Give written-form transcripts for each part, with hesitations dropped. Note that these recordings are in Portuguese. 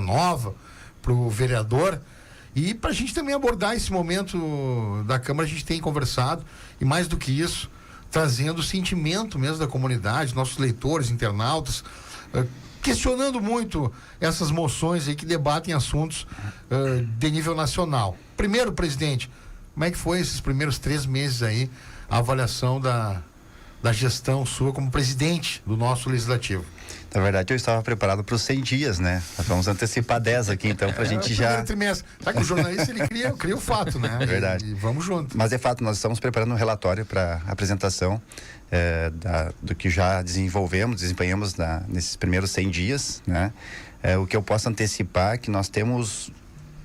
nova para o vereador. E para a gente também abordar esse momento da Câmara, a gente tem conversado, e mais do que isso, trazendo o sentimento mesmo da comunidade, nossos leitores, internautas, questionando muito essas moções aí que debatem assuntos de nível nacional. Primeiro, presidente, como é que foi esses primeiros 3 meses aí, a avaliação da gestão sua como presidente do nosso legislativo? Na verdade, eu estava preparado para os 100 dias, né? Vamos antecipar 10 aqui, então, para a gente já... Trimestre. Sabe que o jornalista, ele cria o fato, né? É verdade. E vamos junto. Mas, de fato, nós estamos preparando um relatório para apresentação do que já desempenhamos nesses primeiros 100 dias, né? O que eu posso antecipar é que nós temos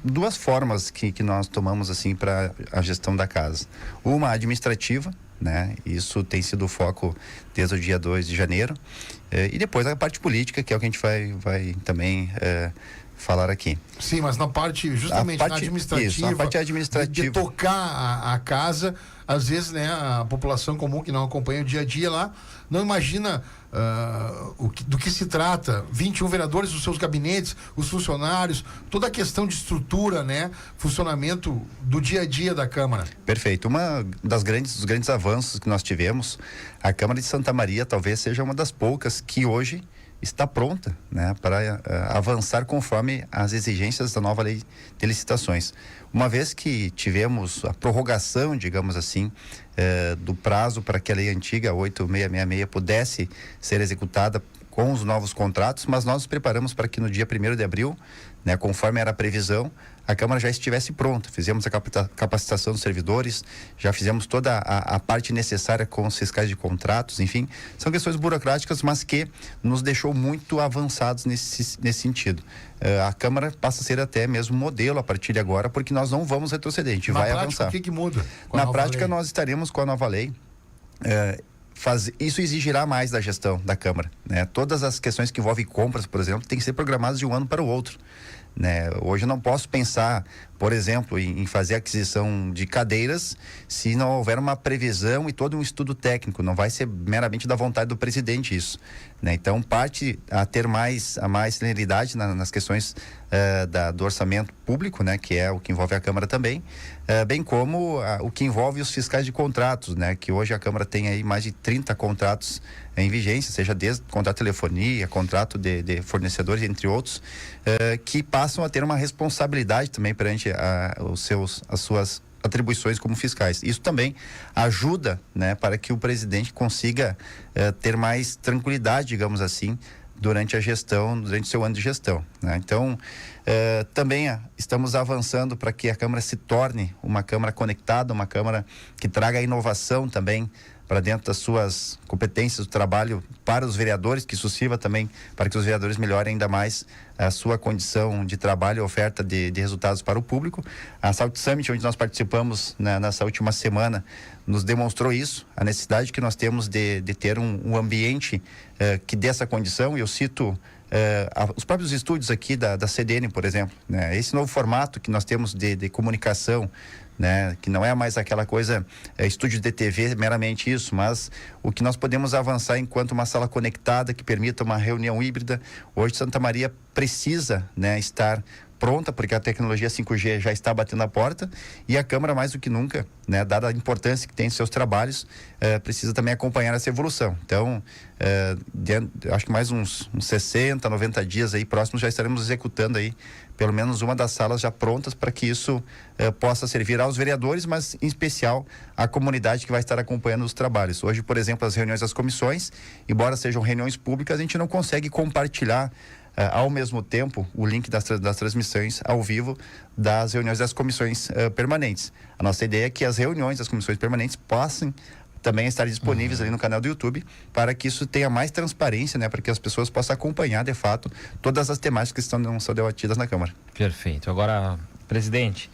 2 formas que nós tomamos, assim, para a gestão da casa. Uma administrativa, né? Isso tem sido o foco desde o dia 2 de janeiro. E depois a parte política, que é o que a gente vai também falar aqui. Sim, mas na parte, justamente na administrativa, isso, na parte administrativa. De tocar a casa, às vezes, né, a população comum que não acompanha o dia a dia lá, não imagina do que se trata. 21 vereadores, os seus gabinetes, os funcionários, toda a questão de estrutura, né, funcionamento do dia a dia da Câmara. Perfeito. Dos grandes avanços que nós tivemos, a Câmara de Santa Maria talvez seja uma das poucas que hoje está pronta, né, para avançar conforme as exigências da nova lei de licitações. Uma vez que tivemos a prorrogação, digamos assim, do prazo para que a lei antiga 8666 pudesse ser executada com os novos contratos, mas nós nos preparamos para que no dia 1º de abril, né, conforme era a previsão, a Câmara já estivesse pronta. Fizemos a capacitação dos servidores, já fizemos toda a parte necessária com os fiscais de contratos, enfim, são questões burocráticas, mas que nos deixou muito avançados nesse sentido. A Câmara passa a ser até mesmo modelo a partir de agora, porque nós não vamos retroceder, a gente vai avançar. O que muda? Na prática, nós estaremos com a nova lei. Isso exigirá mais da gestão da Câmara, né? Todas as questões que envolvem compras, por exemplo, têm que ser programadas de um ano para o outro, né? Hoje eu não posso pensar, por exemplo, em fazer aquisição de cadeiras se não houver uma previsão e todo um estudo técnico. Não vai ser meramente da vontade do presidente isso, né? Então, parte a ter mais celeridade nas questões do orçamento público, né? Que é o que envolve a Câmara também, bem como o que envolve os fiscais de contratos, né? Que hoje a Câmara tem aí mais de 30 contratos em vigência, seja desde contrato de telefonia, contrato de fornecedores, entre outros, que passam a ter uma responsabilidade também perante as suas atribuições como fiscais. Isso também ajuda, né, para que o presidente consiga ter mais tranquilidade, digamos assim, durante seu ano de gestão, né? Então, também estamos avançando para que a Câmara se torne uma Câmara conectada, uma Câmara que traga inovação também para dentro das suas competências do trabalho para os vereadores, que isso sirva também para que os vereadores melhorem ainda mais a sua condição de trabalho e oferta de resultados para o público. A Saúde Summit, onde nós participamos nessa última semana, nos demonstrou isso, a necessidade que nós temos de ter um ambiente que dê essa condição. Eu cito os próprios estúdios aqui da CDN, por exemplo, né? Esse novo formato que nós temos de comunicação, né? Que não é mais aquela coisa, estúdio de TV, meramente isso, mas o que nós podemos avançar enquanto uma sala conectada que permita uma reunião híbrida. Hoje Santa Maria precisa, né, estar pronta, porque a tecnologia 5G já está batendo a porta, e a Câmara, mais do que nunca, né, dada a importância que tem em seus trabalhos, precisa também acompanhar essa evolução. Então, acho que mais uns 60, 90 dias aí próximos já estaremos executando aí pelo menos uma das salas já prontas para que isso possa servir aos vereadores, mas em especial à comunidade que vai estar acompanhando os trabalhos. Hoje, por exemplo, as reuniões das comissões, embora sejam reuniões públicas, a gente não consegue compartilhar ao mesmo tempo o link das transmissões ao vivo das reuniões das comissões permanentes. A nossa ideia é que as reuniões das comissões permanentes possam também estar disponíveis ali no canal do YouTube, para que isso tenha mais transparência, né, para que as pessoas possam acompanhar de fato todas as temáticas que são debatidas na Câmara. Perfeito. Agora, presidente,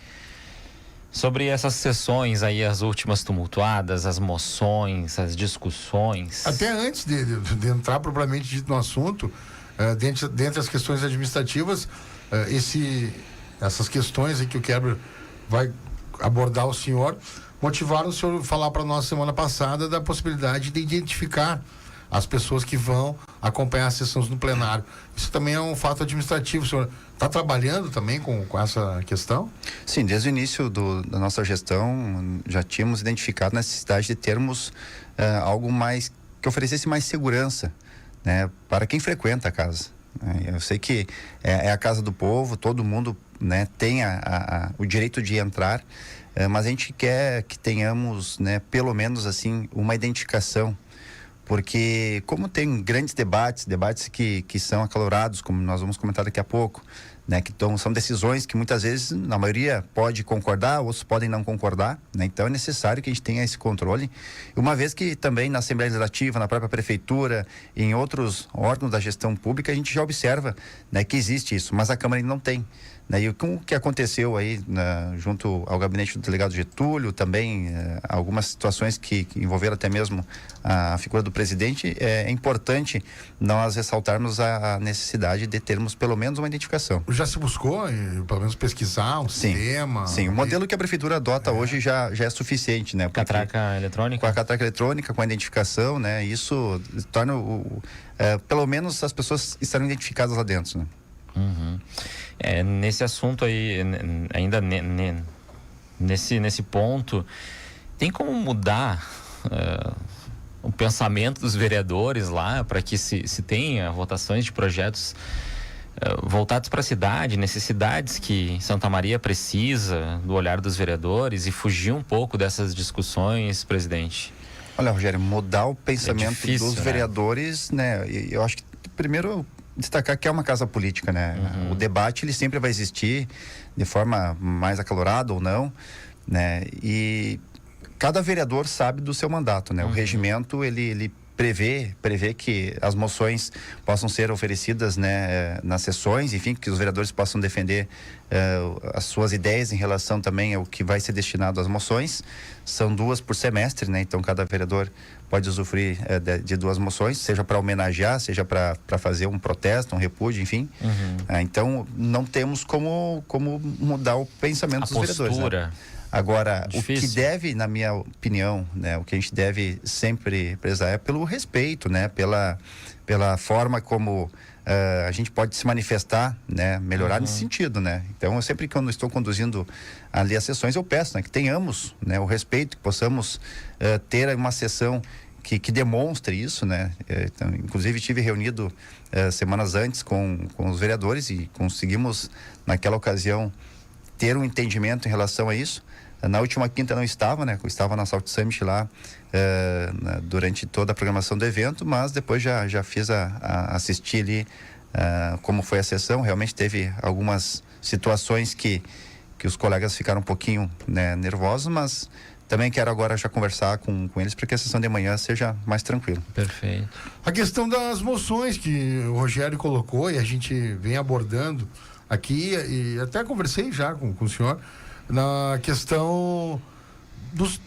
sobre essas sessões aí, as últimas tumultuadas, as moções, as discussões. Até antes de entrar propriamente dito no assunto, dentre as questões administrativas, essas questões aí que o Kerber vai abordar o senhor, motivaram o senhor a falar para nós semana passada da possibilidade de identificar as pessoas que vão acompanhar as sessões no plenário. Isso também é um fato administrativo. O senhor está trabalhando também com essa questão? Sim, desde o início da nossa gestão, já tínhamos identificado a necessidade de termos algo mais, que oferecesse mais segurança, né, para quem frequenta a casa. Eu sei que é a casa do povo, todo mundo, né, tem o direito de entrar, mas a gente quer que tenhamos, né, pelo menos assim, uma identificação, porque como tem grandes debates que são acalorados, como nós vamos comentar daqui a pouco, né, que são decisões que muitas vezes, na maioria, pode concordar, outros podem não concordar, né? Então é necessário que a gente tenha esse controle. Uma vez que também na Assembleia Legislativa, na própria Prefeitura, em outros órgãos da gestão pública, a gente já observa, né, que existe isso, mas a Câmara ainda não tem. Né? E com o que aconteceu aí, junto ao gabinete do delegado Getúlio, também algumas situações que envolveram até mesmo a figura do presidente, é importante nós ressaltarmos a necessidade de termos pelo menos uma identificação. Já se buscou, pelo menos, pesquisar um sistema? Sim, o modelo que a Prefeitura adota hoje já é suficiente, né? Catraca eletrônica? Com a catraca eletrônica, com a identificação, né? Isso torna pelo menos as pessoas estarem identificadas lá dentro, né? Uhum. Nesse assunto aí, ainda nesse ponto, tem como mudar o pensamento dos vereadores lá para que se tenha votações de projetos voltados para a cidade, necessidades que Santa Maria precisa do olhar dos vereadores e fugir um pouco dessas discussões, presidente? Olha, Rogério, mudar o pensamento difícil, dos vereadores, né? Eu acho que primeiro destacar que é uma casa política, né? Uhum. O debate, ele sempre vai existir de forma mais acalorada ou não, né? E cada vereador sabe do seu mandato, né? Uhum. O regimento, ele prevê que as moções possam ser oferecidas, né, nas sessões, enfim, que os vereadores possam defender as suas ideias em relação também ao que vai ser destinado às moções. São 2 por semestre, né? Então cada vereador pode usufruir de 2 moções, seja para homenagear, seja para fazer um protesto, um repúdio, enfim. Uhum. Então não temos como mudar o pensamento dos vereadores. Né? Agora, difícil. O que deve, na minha opinião, né, o que a gente deve sempre prezar é pelo respeito, né, pela forma como a gente pode se manifestar, né, melhorar nesse sentido, né. Então, eu sempre, quando estou conduzindo ali as sessões, eu peço, né, que tenhamos, né, o respeito, que possamos ter uma sessão que demonstre isso, né. Então, inclusive, estive reunido semanas antes com os vereadores e conseguimos, naquela ocasião, ter um entendimento em relação a isso. Na última quinta não estava, né? Eu estava na Salt Summit lá durante toda a programação do evento, mas depois já fiz assistir ali como foi a sessão. Realmente teve algumas situações que os colegas ficaram um pouquinho, né, nervosos, mas também quero agora já conversar com eles para que a sessão de manhã seja mais tranquila. Perfeito. A questão das moções que o Rogério colocou e a gente vem abordando aqui, e até conversei já com o senhor, na questão dos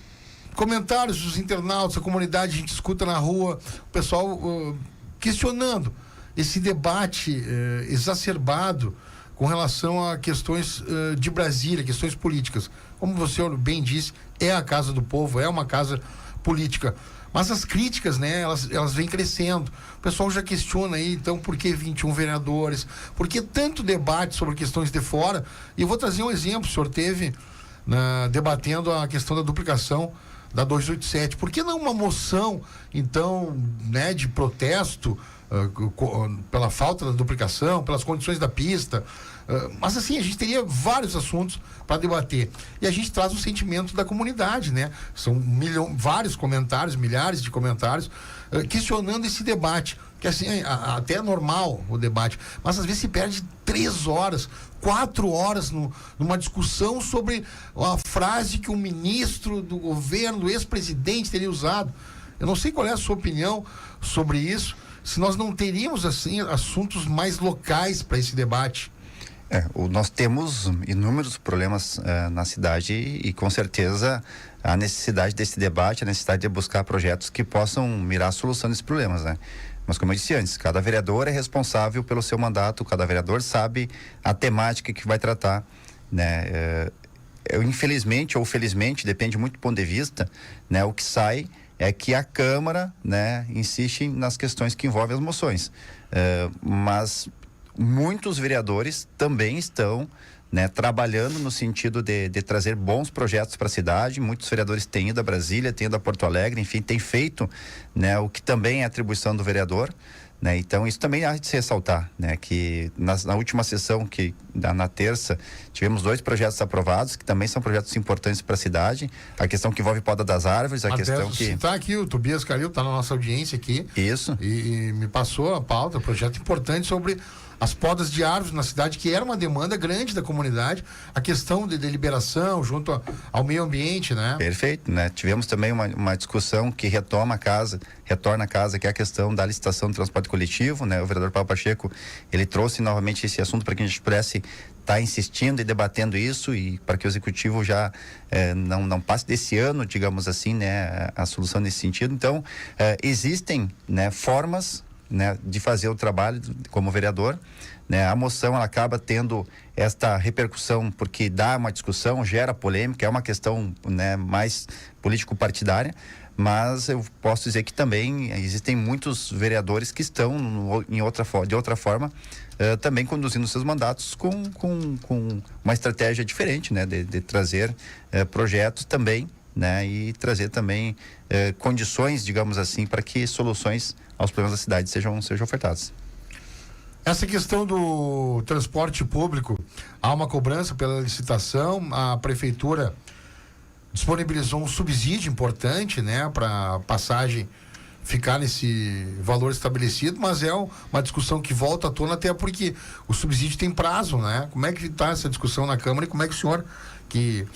comentários dos internautas, a comunidade, a gente escuta na rua, o pessoal questionando esse debate exacerbado com relação a questões de Brasília, questões políticas. Como você bem disse, é a casa do povo, é uma casa política. Mas as críticas, né, elas vêm crescendo. O pessoal já questiona aí, então, por que 21 vereadores? Por que tanto debate sobre questões de fora? E eu vou trazer um exemplo. O senhor teve debatendo a questão da duplicação da 287. Por que não uma moção, então, né, de protesto pela falta da duplicação, pelas condições da pista? Mas assim, a gente teria vários assuntos para debater. E a gente traz o sentimento da comunidade, né? São vários comentários, milhares de comentários questionando esse debate. Que assim, até é normal o debate, mas às vezes se perde 3 horas, 4 horas numa discussão sobre a frase que um ministro do governo, do ex-presidente teria usado. Eu não sei qual é a sua opinião sobre isso, se nós não teríamos assim assuntos mais locais para esse debate. Nós temos inúmeros problemas na cidade e com certeza a necessidade desse debate, a necessidade de buscar projetos que possam mirar a solução desses problemas, né? Mas como eu disse antes, cada vereador é responsável pelo seu mandato, cada vereador sabe a temática que vai tratar, né? Infelizmente ou felizmente, depende muito do ponto de vista, né? O que sai é que a Câmara, né, insiste nas questões que envolvem as moções. Mas muitos vereadores também estão, né, trabalhando no sentido de trazer bons projetos para a cidade. Muitos vereadores têm ido a Brasília, têm ido a Porto Alegre, enfim, têm feito, né, o que também é atribuição do vereador, né? Então isso também há de se ressaltar, né, que na última sessão, na terça, tivemos 2 projetos aprovados, que também são projetos importantes para a cidade. A questão que envolve poda das árvores, a questão que... Está aqui, o Tobias Caril está na nossa audiência aqui. Isso. E me passou a pauta, projeto importante sobre as podas de árvores na cidade, que era uma demanda grande da comunidade, a questão de deliberação junto ao meio ambiente, né? Perfeito, né? Tivemos também uma discussão que retorna a casa, que é a questão da licitação do transporte coletivo, né? O vereador Paulo Pacheco, ele trouxe novamente esse assunto para que a gente pudesse estar insistindo e debatendo isso, e para que o executivo já não passe desse ano, digamos assim, né, a solução nesse sentido. Então, existem, né, formas, né, de fazer o trabalho como vereador, né? A moção, ela acaba tendo esta repercussão porque dá uma discussão, gera polêmica, é uma questão, né, mais político-partidária, mas eu posso dizer que também existem muitos vereadores que estão de outra forma também conduzindo seus mandatos com uma estratégia diferente, né, de trazer projetos também, né, e trazer também condições, digamos assim, para que soluções aos problemas da cidade sejam ofertadas. Essa questão do transporte público, há uma cobrança pela licitação, a prefeitura disponibilizou um subsídio importante, né, para passagem ficar nesse valor estabelecido, mas é uma discussão que volta à tona, até porque o subsídio tem prazo, né? Como é que está essa discussão na Câmara e como é que o senhor, que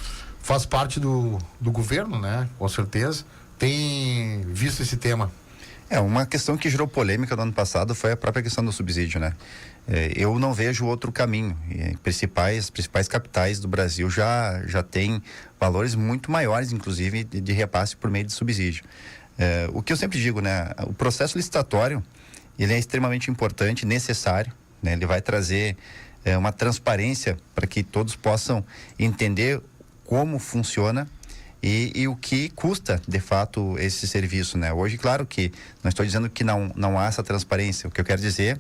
faz parte do governo, né, com certeza, tem visto esse tema? Uma questão que gerou polêmica no ano passado foi a própria questão do subsídio, né? Eu não vejo outro caminho. As principais capitais do Brasil já têm valores muito maiores, inclusive, de repasse por meio de subsídio. O que eu sempre digo, né? O processo licitatório, ele é extremamente importante, necessário, né? Ele vai trazer uma transparência para que todos possam entender como funciona e o que custa, de fato, esse serviço, né? Hoje, claro que não estou dizendo que não há essa transparência. O que eu quero dizer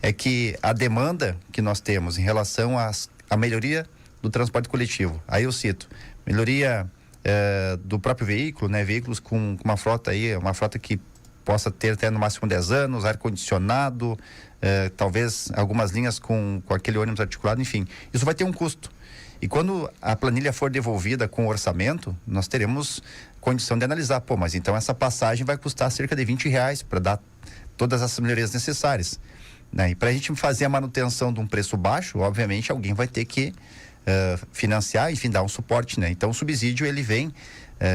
é que a demanda que nós temos em relação à melhoria do transporte coletivo, aí eu cito, melhoria do próprio veículo, né? Veículos com uma frota aí, uma frota que possa ter até no máximo 10 anos, ar-condicionado, talvez algumas linhas com aquele ônibus articulado, enfim, isso vai ter um custo. E quando a planilha for devolvida com o orçamento, nós teremos condição de analisar, mas então essa passagem vai custar cerca de R$20 para dar todas essas melhorias necessárias, né? E para a gente fazer a manutenção de um preço baixo, obviamente alguém vai ter que financiar, enfim, dar um suporte, né? Então o subsídio, ele vem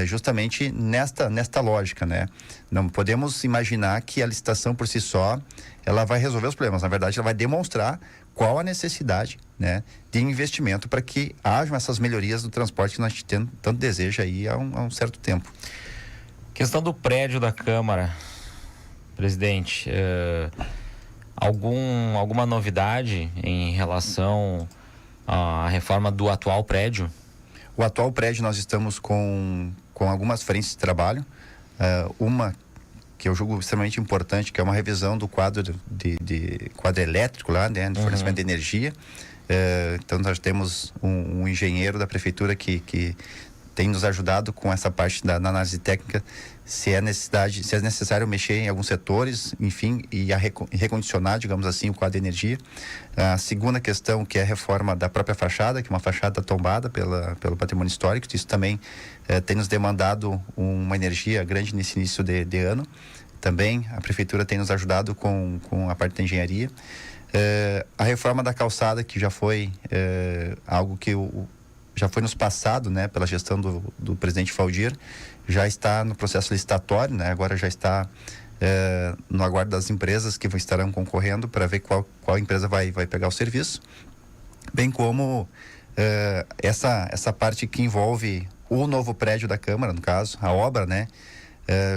justamente nesta lógica, né? Não podemos imaginar que a licitação por si só, ela vai resolver os problemas. Na verdade, ela vai demonstrar qual a necessidade, né, de investimento para que hajam essas melhorias do transporte que nós tanto deseja aí há um certo tempo. Questão do prédio da Câmara, presidente, alguma novidade em relação à reforma do atual prédio? O atual prédio, nós estamos com algumas frentes de trabalho, uma que eu julgo extremamente importante, que é uma revisão do quadro quadro elétrico lá, né, de fornecimento de energia. Então nós temos um engenheiro da prefeitura que tem nos ajudado com essa parte da análise técnica, se é necessário mexer em alguns setores, enfim, e recondicionar, digamos assim, o quadro de energia. A segunda questão, que é a reforma da própria fachada, que é uma fachada tombada pelo patrimônio histórico. Isso também tem nos demandado uma energia grande nesse início de ano. Também a prefeitura tem nos ajudado com a parte da engenharia. A reforma da calçada, que já foi algo que já foi nos passado, né, pela gestão do presidente Valdir, já está no processo licitatório, né? Agora já está no aguardo das empresas que estarão concorrendo para ver qual empresa vai pegar o serviço, bem como essa parte que envolve o novo prédio da Câmara, no caso, a obra, né?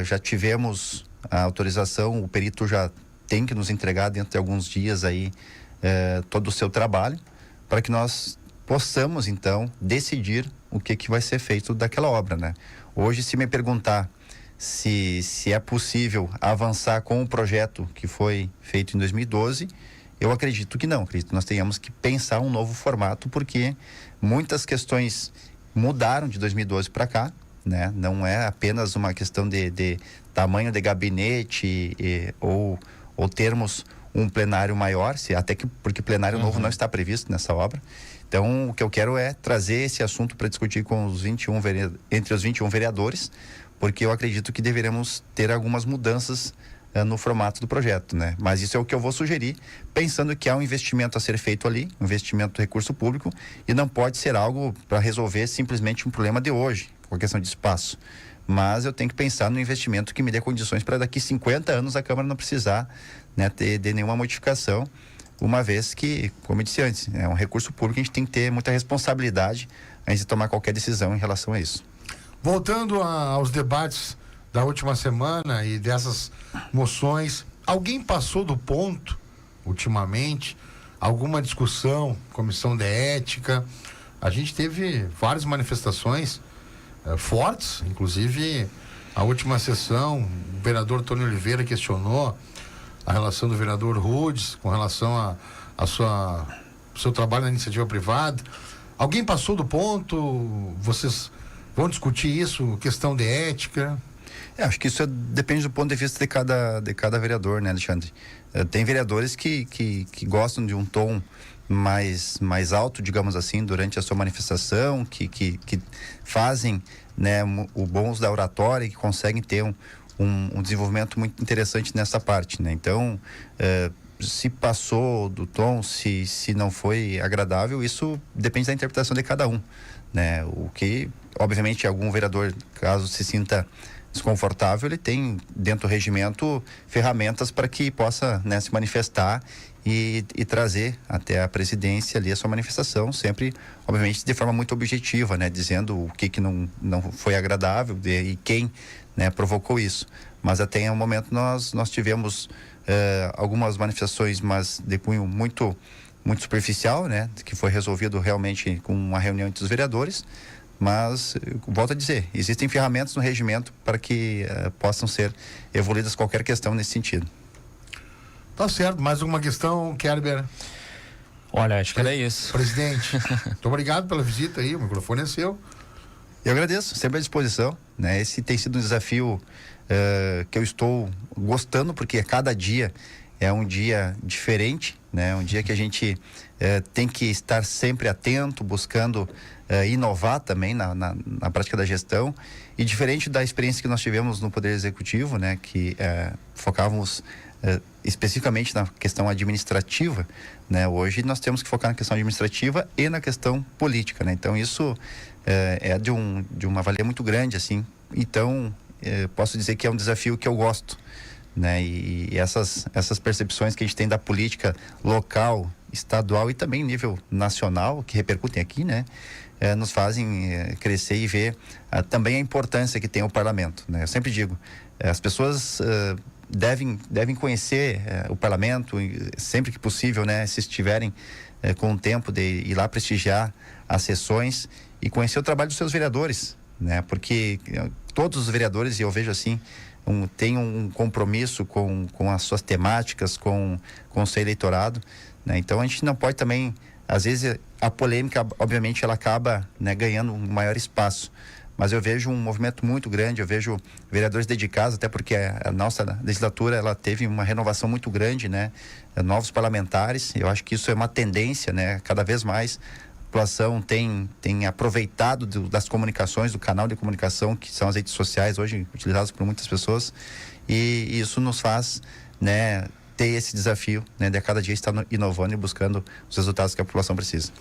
Já tivemos a autorização, o perito já tem que nos entregar dentro de alguns dias aí todo o seu trabalho, para que nós possamos então decidir o que vai ser feito daquela obra, né? Hoje, se me perguntar se é possível avançar com o projeto que foi feito em 2012, eu acredito que não. Acredito que nós tenhamos que pensar um novo formato, porque muitas questões mudaram de 2012 para cá, né? Não é apenas uma questão de tamanho de gabinete ou termos um plenário maior, até que porque plenário novo não está previsto nessa obra. Então, o que eu quero é trazer esse assunto para discutir com os entre os 21 vereadores, porque eu acredito que deveremos ter algumas mudanças no formato do projeto, né? Mas isso é o que eu vou sugerir, pensando que há um investimento a ser feito ali, um investimento do recurso público, e não pode ser algo para resolver simplesmente um problema de hoje, com a questão de espaço. Mas eu tenho que pensar no investimento que me dê condições para daqui 50 anos a Câmara não precisar, né, ter de nenhuma modificação, uma vez que, como eu disse antes, é um recurso público, a gente tem que ter muita responsabilidade antes de tomar qualquer decisão em relação a isso. Voltando aos debates da última semana e dessas moções, alguém passou do ponto, ultimamente, alguma discussão, comissão de ética? A gente teve várias manifestações fortes, inclusive a última sessão, o vereador Tony Oliveira questionou a relação do vereador Rudes com relação a seu trabalho na iniciativa privada. Alguém passou do ponto? Vocês vão discutir isso, questão de ética? Acho que isso depende do ponto de vista de cada vereador, né, Alexandre? Tem vereadores que gostam de um tom mais alto, digamos assim, durante a sua manifestação, que fazem, né, o bom uso da oratória e que conseguem ter um desenvolvimento muito interessante nessa parte, né? Então, se passou do tom, se não foi agradável, isso depende da interpretação de cada um, né? O que, obviamente, algum vereador, caso se sinta desconfortável, ele tem dentro do regimento ferramentas para que possa, né, se manifestar e trazer até a presidência ali a sua manifestação, sempre, obviamente, de forma muito objetiva, né, dizendo o que não foi agradável e quem, né, provocou isso. Mas até o momento nós tivemos algumas manifestações, mas de cunho muito superficial, né, que foi resolvido realmente com uma reunião entre os vereadores. Mas, volto a dizer, existem ferramentas no regimento para que possam ser evoluídas qualquer questão nesse sentido. Tá certo. Mais alguma questão, Kerber? Olha, acho que era isso. Presidente, muito obrigado pela visita aí, o microfone é seu. Eu agradeço, sempre à disposição, né? Esse tem sido um desafio que eu estou gostando, porque a cada dia é um dia diferente, né? Um dia que a gente tem que estar sempre atento, buscando inovar também na prática da gestão, e diferente da experiência que nós tivemos no Poder Executivo, né, que focávamos especificamente na questão administrativa, né, hoje nós temos que focar na questão administrativa e na questão política, né? Então isso é de uma valia muito grande, assim. Então posso dizer que é um desafio que eu gosto, né? E essas percepções que a gente tem da política local, estadual e também nível nacional, que repercutem aqui, né, nos fazem crescer e ver também a importância que tem o parlamento, né? Eu sempre digo, as pessoas devem conhecer o parlamento sempre que possível, né, se estiverem com o tempo de ir lá prestigiar as sessões e conhecer o trabalho dos seus vereadores, né? Porque todos os vereadores, e eu vejo assim, tem um compromisso com as suas temáticas, com o seu eleitorado, né? Então a gente não pode também, às vezes a polêmica, obviamente, ela acaba, né, ganhando um maior espaço, mas eu vejo um movimento muito grande, eu vejo vereadores dedicados, até porque a nossa legislatura, ela teve uma renovação muito grande, né? Novos parlamentares, eu acho que isso é uma tendência, né? Cada vez mais a população tem aproveitado das comunicações, do canal de comunicação, que são as redes sociais, hoje utilizadas por muitas pessoas, e isso nos faz, né, ter esse desafio, né, de a cada dia estar inovando e buscando os resultados que a população precisa.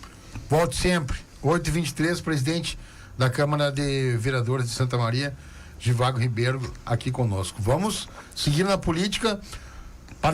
Volte sempre. 8h23, presidente da Câmara de Vereadores de Santa Maria, Givago Ribeiro, aqui conosco. Vamos seguir na política.